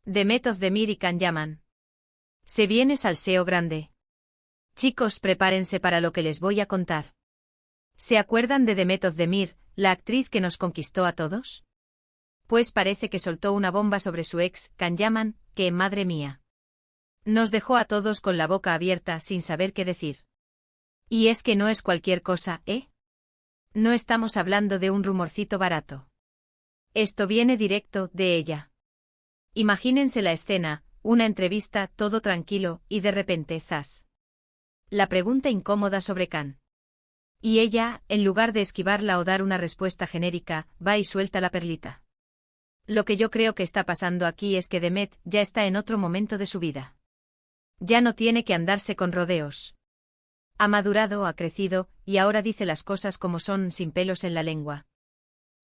Demet Özdemir y Can Yaman. Se viene salseo grande. Chicos, prepárense para lo que les voy a contar. ¿Se acuerdan de Demet Özdemir, la actriz que nos conquistó a todos? Pues parece que soltó una bomba sobre su ex, Can Yaman, que, madre mía, nos dejó a todos con la boca abierta sin saber qué decir. Y es que no es cualquier cosa, ¿eh? No estamos hablando de un rumorcito barato. Esto viene directo de ella. Imagínense la escena, una entrevista, todo tranquilo, y de repente, zas. La pregunta incómoda sobre Can. Y ella, en lugar de esquivarla o dar una respuesta genérica, va y suelta la perlita. Lo que yo creo que está pasando aquí es que Demet ya está en otro momento de su vida. Ya no tiene que andarse con rodeos. Ha madurado, ha crecido, y ahora dice las cosas como son, sin pelos en la lengua.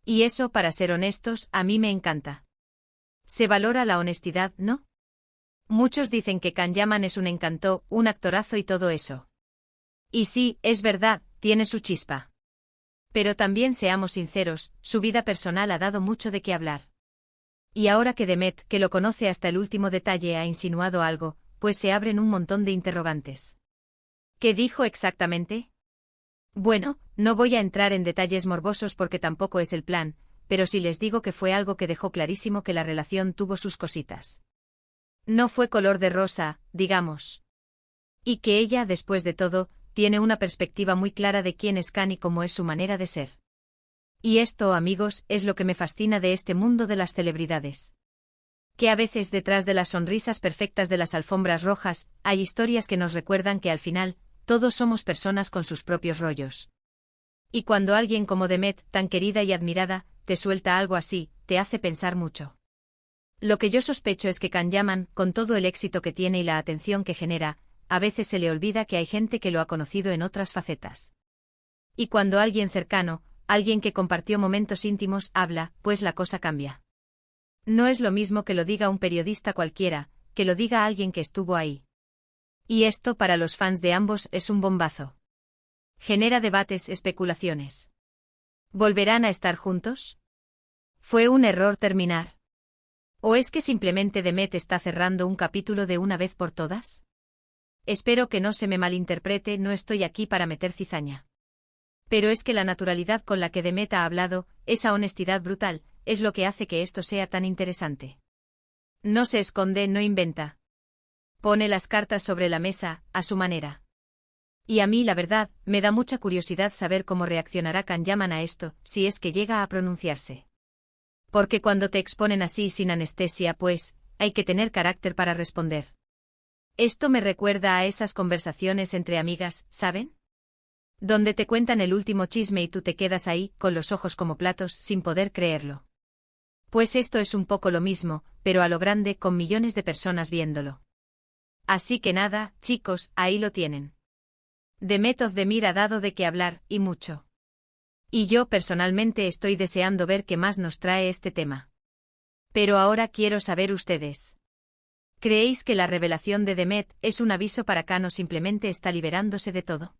Y eso, para ser honestos, a mí me encanta. Se valora la honestidad, ¿no? Muchos dicen que Can Yaman es un encanto, un actorazo y todo eso. Y sí, es verdad, tiene su chispa. Pero también seamos sinceros, su vida personal ha dado mucho de qué hablar. Y ahora que Demet, que lo conoce hasta el último detalle, ha insinuado algo, pues se abren un montón de interrogantes. ¿Qué dijo exactamente? Bueno, no voy a entrar en detalles morbosos porque tampoco es el plan, pero sí les digo que fue algo que dejó clarísimo que la relación tuvo sus cositas. No fue color de rosa, digamos. Y que ella, después de todo, tiene una perspectiva muy clara de quién es Can y cómo es su manera de ser. Y esto, amigos, es lo que me fascina de este mundo de las celebridades. Que a veces detrás de las sonrisas perfectas de las alfombras rojas, hay historias que nos recuerdan que al final, todos somos personas con sus propios rollos. Y cuando alguien como Demet, tan querida y admirada, te suelta algo así, te hace pensar mucho. Lo que yo sospecho es que Can Yaman, con todo el éxito que tiene y la atención que genera, a veces se le olvida que hay gente que lo ha conocido en otras facetas. Y cuando alguien cercano, alguien que compartió momentos íntimos, habla, pues la cosa cambia. No es lo mismo que lo diga un periodista cualquiera, que lo diga alguien que estuvo ahí. Y esto para los fans de ambos es un bombazo. Genera debates, especulaciones. ¿Volverán a estar juntos? ¿Fue un error terminar? ¿O es que simplemente Demet está cerrando un capítulo de una vez por todas? Espero que no se me malinterprete, no estoy aquí para meter cizaña. Pero es que la naturalidad con la que Demet ha hablado, esa honestidad brutal, es lo que hace que esto sea tan interesante. No se esconde, no inventa. Pone las cartas sobre la mesa, a su manera. Y a mí, la verdad, me da mucha curiosidad saber cómo reaccionará Can Yaman a esto, si es que llega a pronunciarse. Porque cuando te exponen así sin anestesia, pues, hay que tener carácter para responder. Esto me recuerda a esas conversaciones entre amigas, ¿saben? Donde te cuentan el último chisme y tú te quedas ahí, con los ojos como platos, sin poder creerlo. Pues esto es un poco lo mismo, pero a lo grande, con millones de personas viéndolo. Así que nada, chicos, ahí lo tienen. Demet Özdemir ha dado de qué hablar, y mucho. Y yo personalmente estoy deseando ver qué más nos trae este tema. Pero ahora quiero saber ustedes. ¿Creéis que la revelación de Demet es un aviso para Can o simplemente está liberándose de todo?